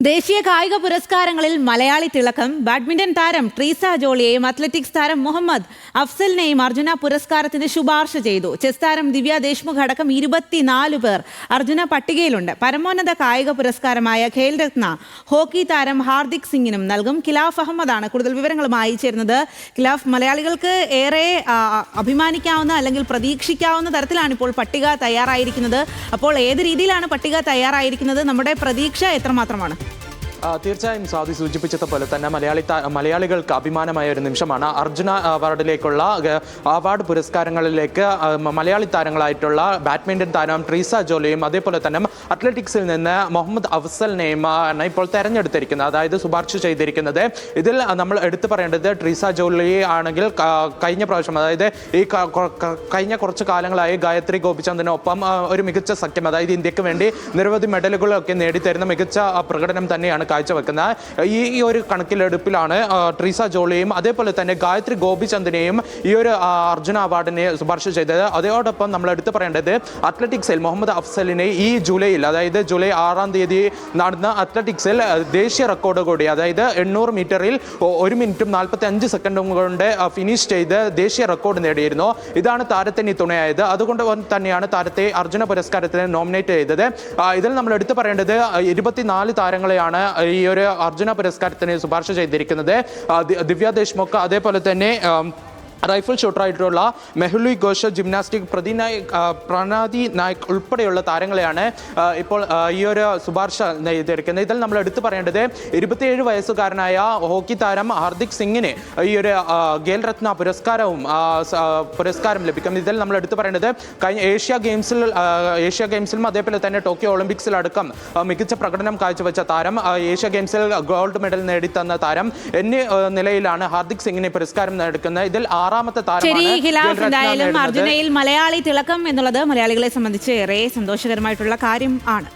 ദേശീയ കായിക പുരസ്കാരങ്ങളിൽ മലയാളി തിളക്കം ബാഡ്മിന്റൺ താരം ട്രീസ ജോളിയെയും അത്ലറ്റിക്സ് താരം മുഹമ്മദ് അഫ്സലിനെയും അർജുന പുരസ്കാരത്തിന് ശുപാർശ ചെയ്തു. ചെസ് താരം ദിവ്യ ദേശ്മുഖ് അടക്കം 24 പേർ അർജുന പട്ടികയിലുണ്ട്. പരമോന്നത കായിക പുരസ്കാരമായ ഖേൽ രത്ന ഹോക്കി താരം ഹാർദിക് സിംഗിനും നൽകും. ഖിലാഫ് അഹമ്മദാണ് കൂടുതൽ വിവരങ്ങളുമായി ചേരുന്നത്. ഖിലാഫ്, മലയാളികൾക്ക് ഏറെ അഭിമാനിക്കാവുന്ന അല്ലെങ്കിൽ പ്രതീക്ഷിക്കാവുന്ന തരത്തിലാണ് ഇപ്പോൾ പട്ടിക തയ്യാറായിരിക്കുന്നത്. അപ്പോൾ ഏത് രീതിയിലാണ് പട്ടിക തയ്യാറായിരിക്കുന്നത്? നമ്മുടെ പ്രതീക്ഷ എത്രമാത്രമാണ്? തീർച്ചയായും സ്വാതി സൂചിപ്പിച്ചതുപോലെ തന്നെ മലയാളികൾക്ക് അഭിമാനമായ ഒരു നിമിഷമാണ്. അർജുന അവാർഡിലേക്കുള്ള അവാർഡ് പുരസ്കാരങ്ങളിലേക്ക് മലയാളി താരങ്ങളായിട്ടുള്ള ബാഡ്മിന്റൺ താരം ട്രീസ ജോളിയും അതേപോലെ തന്നെ അത്ലറ്റിക്സിൽ നിന്ന് മുഹമ്മദ് അഫ്സലിനെയും ആണ് ഇപ്പോൾ തെരഞ്ഞെടുത്തിരിക്കുന്നത്, അതായത് ശുപാർശ ചെയ്തിരിക്കുന്നത്. ഇതിൽ നമ്മൾ എടുത്തു പറയേണ്ടത് ട്രീസ ജോളി ആണെങ്കിൽ കഴിഞ്ഞ പ്രാവശ്യം, അതായത് ഈ കഴിഞ്ഞ കുറച്ച് കാലങ്ങളായി ഗായത്രി ഗോപിചന്ദിനൊപ്പം ഒരു മികച്ച സഖ്യം, അതായത് ഇന്ത്യക്ക് വേണ്ടി നിരവധി മെഡലുകളൊക്കെ നേടിത്തരുന്ന മികച്ച പ്രകടനം തന്നെയാണ് കാഴ്ചവെക്കുന്നത്. ഈ ഒരു കണക്കിലെടുപ്പിലാണ് ട്രീസ ജോളിയും അതേപോലെ തന്നെ ഗായത്രി ഗോപിചന്ദിനെയും ഈ ഒരു അർജുന അവാർഡിനെ ശുപാർശ ചെയ്തത്. അതോടൊപ്പം നമ്മൾ എടുത്തു പറയേണ്ടത് അത്ലറ്റിക്സിൽ മുഹമ്മദ് അഫ്സലിനെ ഈ ജൂലൈയിൽ, അതായത് ജൂലൈ 6-ാം തീയതി നടന്ന അത്ലറ്റിക്സിൽ ദേശീയ റെക്കോർഡ് കൂടി, അതായത് 800 മീറ്ററിൽ 1 മിനിറ്റും 45 സെക്കൻഡും കൊണ്ട് ഫിനിഷ് ചെയ്ത് ദേശീയ റെക്കോർഡ് നേടിയിരുന്നു. ഇതാണ് താരത്തിന് തുണയായത്. അതുകൊണ്ട് തന്നെയാണ് താരത്തെ അർജുന പുരസ്കാരത്തിന് നോമിനേറ്റ് ചെയ്തത്. ഇതിൽ നമ്മൾ എടുത്തു പറയേണ്ടത് 24 താരങ്ങളെയാണ് ഈ ഒരു അർജുന പുരസ്കാരത്തിന് ശുപാർശ ചെയ്തിരിക്കുന്നത്. ദിവ്യ ദേശ്മുഖ്, അതേപോലെ തന്നെ റൈഫിൾ ഷൂട്ടറായിട്ടുള്ള മെഹുലി ഘോഷ്, ജിംനാസ്റ്റിക് പ്രണാദി നായക് ഉൾപ്പെടെയുള്ള താരങ്ങളെയാണ് ഇപ്പോൾ ഈ ഒരു ശുപാർശ ചെയ്തിരിക്കുന്നത്. ഇതിൽ നമ്മൾ എടുത്തു പറയേണ്ടത് 27 വയസ്സുകാരനായ ഹോക്കി താരം ഹാർദിക് സിംഗിന് ഈ ഒരു ഖേൽ രത്ന പുരസ്കാരം ലഭിക്കും. ഇതിൽ നമ്മൾ എടുത്തു പറയേണ്ടത് കഴിഞ്ഞ ഏഷ്യ ഗെയിംസിലും അതേപോലെ തന്നെ ടോക്കിയോ ഒളിമ്പിക്സിലടക്കം മികച്ച പ്രകടനം കാഴ്ചവെച്ച താരം, ഏഷ്യ ഗെയിംസിൽ ഗോൾഡ് മെഡൽ നേടിത്തന്ന താരം എന്നീ നിലയിലാണ് ഹാർദിക് സിംഗിന് പുരസ്കാരം നേടുന്നത്. ഇതിൽ എന്തായാലും അർജുനയിൽ മലയാളി തിളക്കം എന്നുള്ളത് മലയാളികളെ സംബന്ധിച്ച് ഏറെ സന്തോഷകരമായിട്ടുള്ള കാര്യം ആണ്.